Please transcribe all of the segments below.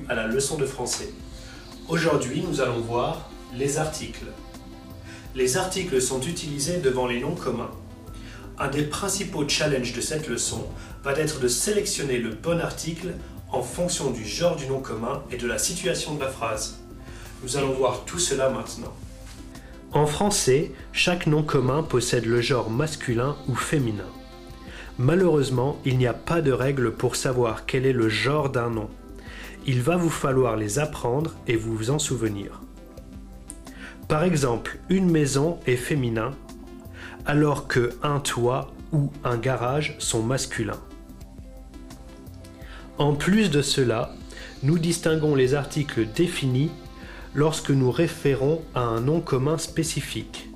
à la leçon de français. Aujourd'hui, nous allons voir les articles. Les articles sont utilisés devant les noms communs. Un des principaux challenges de cette leçon va être de sélectionner le bon article en fonction du genre du nom commun et de la situation de la phrase. Nous allons voir tout cela maintenant. En français, chaque nom commun possède le genre masculin ou féminin. Malheureusement, il n'y a pas de règle pour savoir quel est le genre d'un nom. Il va vous falloir les apprendre et vous en souvenir. Par exemple, une maison est féminin, alors que un toit ou un garage sont masculins. En plus de cela, nous distinguons les articles définis lorsque nous référons à un nom commun spécifique.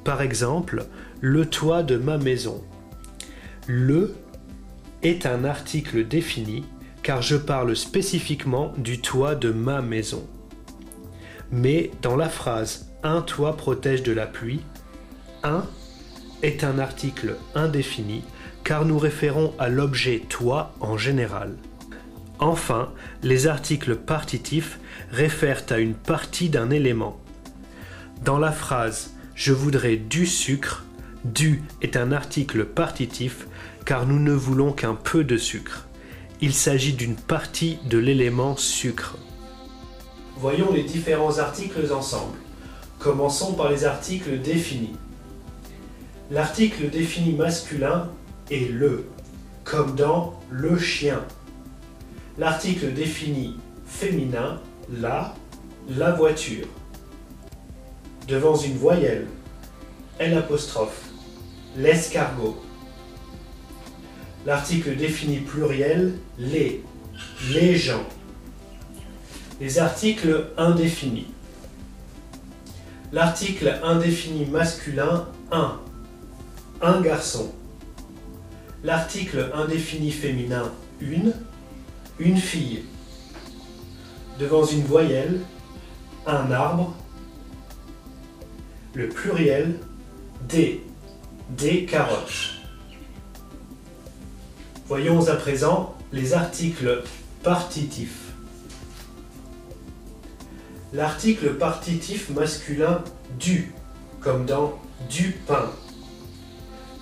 Par exemple, le toit de ma maison. Le est un article défini car je parle spécifiquement du toit de ma maison. Mais dans la phrase « un toit protège de la pluie », un est un article indéfini car nous référons à l'objet toit en général. Enfin, les articles partitifs réfèrent à une partie d'un élément. Dans la phrase « je voudrais du sucre », du est un article partitif car nous ne voulons qu'un peu de sucre. Il s'agit d'une partie de l'élément sucre. Voyons les différents articles ensemble. Commençons par les articles définis. L'article défini masculin est le, comme dans le chien. L'article défini féminin, la voiture. Devant une voyelle, L', l'escargot. L'article défini pluriel, les gens. Les articles indéfinis. L'article indéfini masculin, un garçon. L'article indéfini féminin, une fille. Devant une voyelle, un arbre. Le pluriel, des carottes. Voyons à présent les articles partitifs. L'article partitif masculin du, comme dans du pain.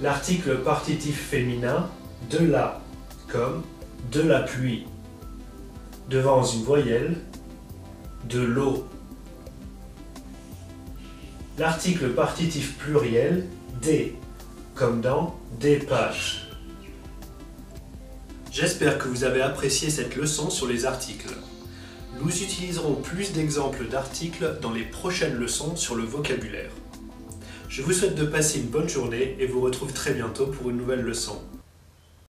L'article partitif féminin de la, comme de la pluie. Devant une voyelle, de l'eau. L'article partitif pluriel des, comme dans des pâtes. J'espère que vous avez apprécié cette leçon sur les articles. Nous utiliserons plus d'exemples d'articles dans les prochaines leçons sur le vocabulaire. Je vous souhaite de passer une bonne journée et vous retrouve très bientôt pour une nouvelle leçon.